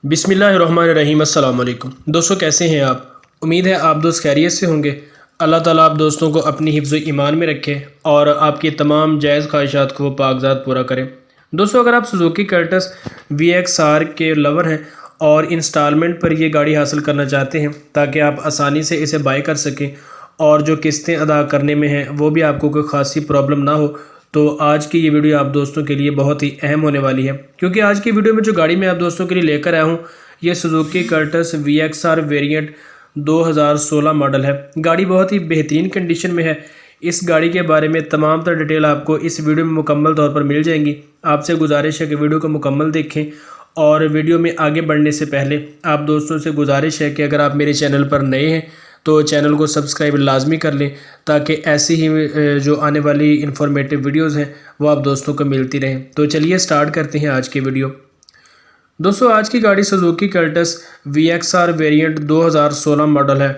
बिस्मिल्लाहिर्रहमानिर्रहीम। अस्सलाम वालेकुम दोस्तों, कैसे हैं आप? उम्मीद है आप दोस्त खैरियत से होंगे। अल्लाह ताला आप दोस्तों को अपनी हिफ्ज़ ईमान में रखे और आपकी तमाम जायज़ ख्वाहिशात को वो पाकज़ात पूरा करें। दोस्तों, अगर आप सुजुकी कर्टस VXR के लवर हैं और इंस्टॉलमेंट पर ये गाड़ी हासिल करना चाहते हैं ताकि आप आसानी से इसे बाय कर सकें और जो किस्तें अदा करने में हैं वो भी आपको कोई ख़ासी प्रॉब्लम ना हो, तो आज की ये वीडियो आप दोस्तों के लिए बहुत ही अहम होने वाली है। क्योंकि आज की वीडियो में जो गाड़ी मैं आप दोस्तों के लिए लेकर आया हूँ ये सुजुकी कर्टस VXR वेरिएंट 2016 मॉडल है। गाड़ी बहुत ही बेहतरीन कंडीशन में है। इस गाड़ी के बारे में तमाम तर डिटेल आपको इस वीडियो में मुकम्मल तौर पर मिल जाएंगी। आपसे गुजारिश है कि वीडियो को मुकम्मल देखें और वीडियो में आगे बढ़ने से पहले आप दोस्तों से गुजारिश है कि अगर आप मेरे चैनल पर नए हैं तो चैनल को सब्सक्राइब लाजमी कर लें ताकि ऐसी ही जो आने वाली इन्फॉर्मेटिव वीडियोस हैं वो आप दोस्तों को मिलती रहें। तो चलिए स्टार्ट करते हैं आज की वीडियो। दोस्तों, आज की गाड़ी सुजुकी कर्टस VXR वेरिएंट 2016 मॉडल है।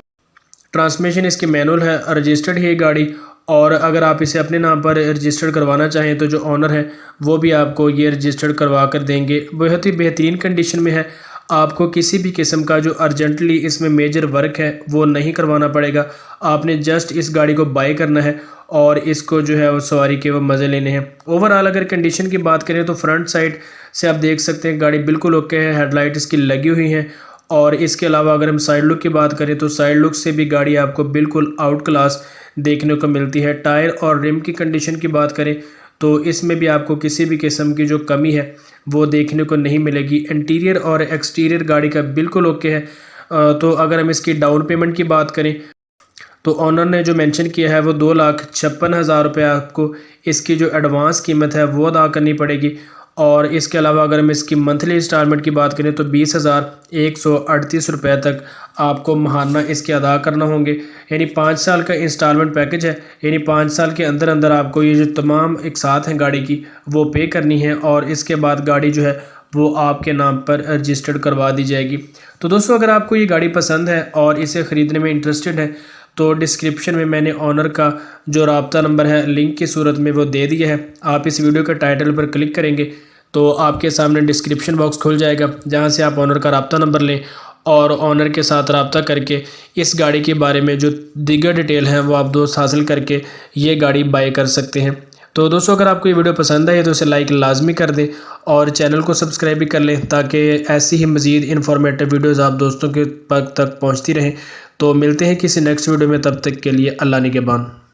ट्रांसमिशन इसकी मैनुअल है, रजिस्टर्ड है ये गाड़ी। और अगर आप इसे अपने नाम पर रजिस्टर्ड करवाना चाहें तो जो ऑनर है वो भी आपको ये रजिस्टर्ड करवा कर देंगे। बहुत ही बेहतरीन कंडीशन में है। आपको किसी भी किस्म का जो अर्जेंटली इसमें मेजर वर्क है वो नहीं करवाना पड़ेगा। आपने जस्ट इस गाड़ी को बाय करना है और इसको जो है वो सवारी के वो मज़े लेने हैं। ओवरऑल अगर कंडीशन की बात करें तो फ्रंट साइड से आप देख सकते हैं गाड़ी बिल्कुल ओके है। हेडलाइट इसकी लगी हुई हैं और इसके अलावा अगर हम साइड लुक की बात करें तो साइड लुक से भी गाड़ी आपको बिल्कुल आउट क्लास देखने को मिलती है। टायर और रिम की कंडीशन की बात करें तो इसमें भी आपको किसी भी किस्म की जो कमी है वो देखने को नहीं मिलेगी। इंटीरियर और एक्सटीरियर गाड़ी का बिल्कुल ओके है। तो अगर हम इसकी डाउन पेमेंट की बात करें तो ऑनर ने जो मेंशन किया है वो 2,56,000 रुपये आपको इसकी जो एडवांस कीमत है वो अदा करनी पड़ेगी। और इसके अलावा अगर हम इसकी मंथली इंस्टॉलमेंट की बात करें तो 20,138 रुपये तक आपको महाना इसके अदा करना होंगे। यानी 5 साल का इंस्टॉलमेंट पैकेज है। यानी 5 साल के अंदर अंदर आपको ये जो तमाम एक साथ हैं गाड़ी की वो पे करनी है और इसके बाद गाड़ी जो है वो आपके नाम पर रजिस्टर्ड करवा दी जाएगी। तो दोस्तों, अगर आपको ये गाड़ी पसंद है और इसे ख़रीदने में इंटरेस्टेड है तो डिस्क्रिप्शन में मैंने ऑनर का जो राब्ता नंबर है लिंक की सूरत में वो दे दिया है। आप इस वीडियो के टाइटल पर क्लिक करेंगे तो आपके सामने डिस्क्रिप्शन बॉक्स खुल जाएगा जहां से आप ऑनर का राब्ता नंबर लें और ऑनर के साथ राब्ता करके इस गाड़ी के बारे में जो दीगर डिटेल हैं वो आप दोस्त हासिल करके ये गाड़ी बाय कर सकते हैं। तो दोस्तों, अगर आपको ये वीडियो पसंद आए तो इसे लाइक लाजमी कर दें और चैनल को सब्सक्राइब भी कर लें ताकि ऐसी ही मज़ीद इन्फॉर्मेटिव वीडियोज़ आप दोस्तों के तक पहुँचती रहें। तो मिलते हैं किसी नेक्स्ट वीडियो में, तब तक के लिए अल्लाह निगहबान।